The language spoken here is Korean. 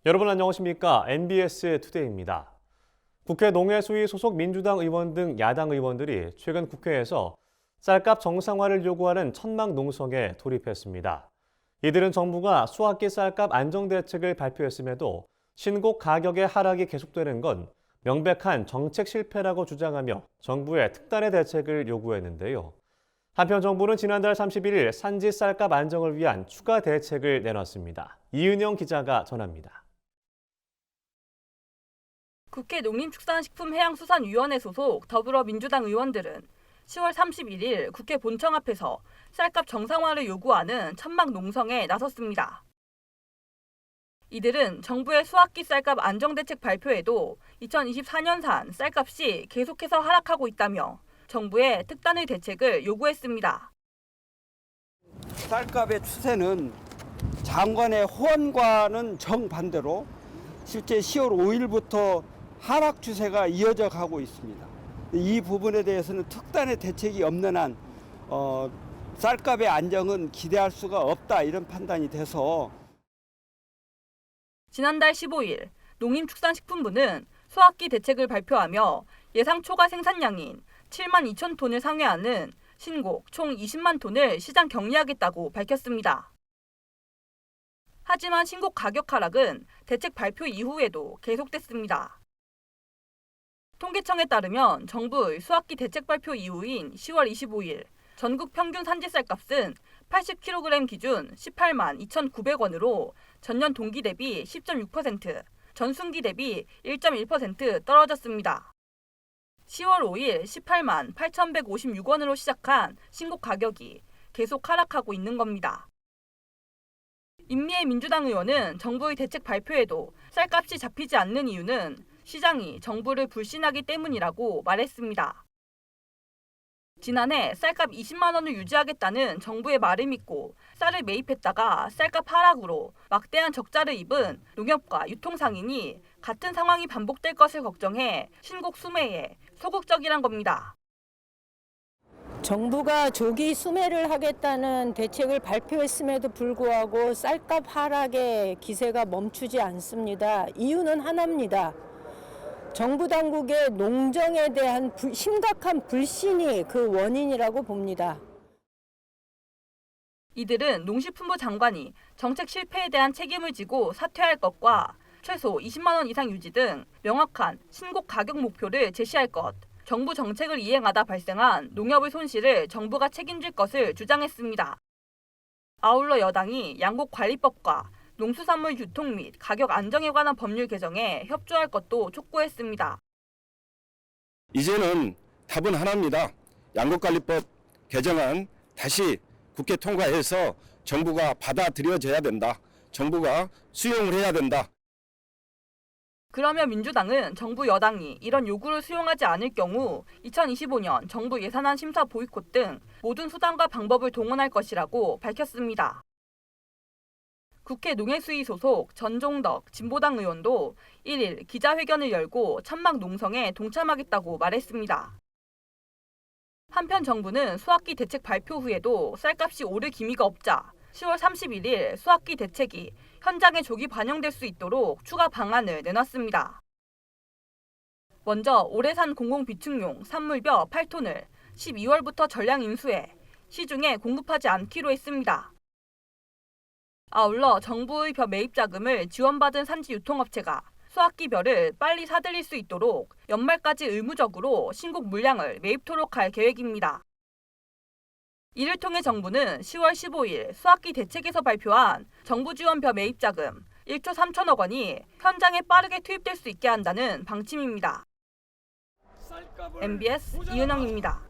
여러분 안녕하십니까? MBS 투데이입니다. 국회 농해수위 소속 민주당 의원 등 야당 의원들이 최근 국회에서 쌀값 정상화를 요구하는 천막 농성에 돌입했습니다. 이들은 정부가 수학기 쌀값 안정 대책을 발표했음에도 신곡 가격의 하락이 계속되는 건 명백한 정책 실패라고 주장하며 정부의 특단의 대책을 요구했는데요. 한편 정부는 지난달 31일 산지 쌀값 안정을 위한 추가 대책을 내놨습니다. 이은영 기자가 전합니다. 국회 농림축산식품해양수산위원회 소속 더불어민주당 의원들은 10월 31일 국회 본청 앞에서 쌀값 정상화를 요구하는 천막 농성에 나섰습니다. 이들은 정부의 수학기 쌀값 안정대책 발표에도 2024년산 쌀값이 계속해서 하락하고 있다며 정부의 특단의 대책을 요구했습니다. 쌀값의 추세는 장관의 호언과는 정반대로 실제 10월 5일부터 하락 추세가 이어져 가고 있습니다. 이 부분에 대해서는 특단의 대책이 없는 한 쌀값의 안정은 기대할 수가 없다, 이런 판단이 돼서 지난달 15일 농림축산식품부는 수학기 대책을 발표하며 예상 초과 생산량인 7만 2천 톤을 상회하는 신곡 총 20만 톤을 시장 격리하겠다고 밝혔습니다. 하지만 신곡 가격 하락은 대책 발표 이후에도 계속됐습니다. 통계청에 따르면 정부의 수학기 대책 발표 이후인 10월 25일 전국 평균 산지 쌀값은 80kg 기준 18만 2,900원으로 전년 동기 대비 10.6%, 전순기 대비 1.1% 떨어졌습니다. 10월 5일 18만 8,156원으로 시작한 신곡 가격이 계속 하락하고 있는 겁니다. 임미애 민주당 의원은 정부의 대책 발표에도 쌀값이 잡히지 않는 이유는 시장이 정부를 불신하기 때문이라고 말했습니다. 지난해 쌀값 20만 원을 유지하겠다는 정부의 말을 믿고 쌀을 매입했다가 쌀값 하락으로 막대한 적자를 입은 농협과 유통상인이 같은 상황이 반복될 것을 걱정해 신곡 수매에 소극적이란 겁니다. 정부가 조기 수매를 하겠다는 대책을 발표했음에도 불구하고 쌀값 하락의 기세가 멈추지 않습니다. 이유는 하나입니다. 정부 당국의 농정에 대한 심각한 불신이 그 원인이라고 봅니다. 이들은 농식품부 장관이 정책 실패에 대한 책임을 지고 사퇴할 것과 최소 20만 원 이상 유지 등 명확한 신곡 가격 목표를 제시할 것, 정부 정책을 이행하다 발생한 농협의 손실을 정부가 책임질 것을 주장했습니다. 아울러 여당이 양곡관리법과 농수산물 유통 및 가격 안정에 관한 법률 개정에 협조할 것도 촉구했습니다. 이제는 답은 하나입니다. 양곡관리법 개정안 다시 국회 통과해서 정부가 받아들여져야 된다. 정부가 수용을 해야 된다. 그러면 민주당은 정부 여당이 이런 요구를 수용하지 않을 경우 2025년 정부 예산안 심사 보이콧 등 모든 수단과 방법을 동원할 것이라고 밝혔습니다. 국회 농해수위 소속 전종덕 진보당 의원도 1일 기자회견을 열고 천막 농성에 동참하겠다고 말했습니다. 한편 정부는 수학기 대책 발표 후에도 쌀값이 오를 기미가 없자 10월 31일 수학기 대책이 현장에 조기 반영될 수 있도록 추가 방안을 내놨습니다. 먼저 올해산 공공비축용 산물벼 8톤을 12월부터 전량 인수해 시중에 공급하지 않기로 했습니다. 아울러 정부의 벼 매입 자금을 지원받은 산지 유통업체가 수학기 벼를 빨리 사들일 수 있도록 연말까지 의무적으로 신곡 물량을 매입토록 할 계획입니다. 이를 통해 정부는 10월 15일 수학기 대책에서 발표한 정부 지원 벼 매입 자금 1조 3천억 원이 현장에 빠르게 투입될 수 있게 한다는 방침입니다. MBS 이은영입니다.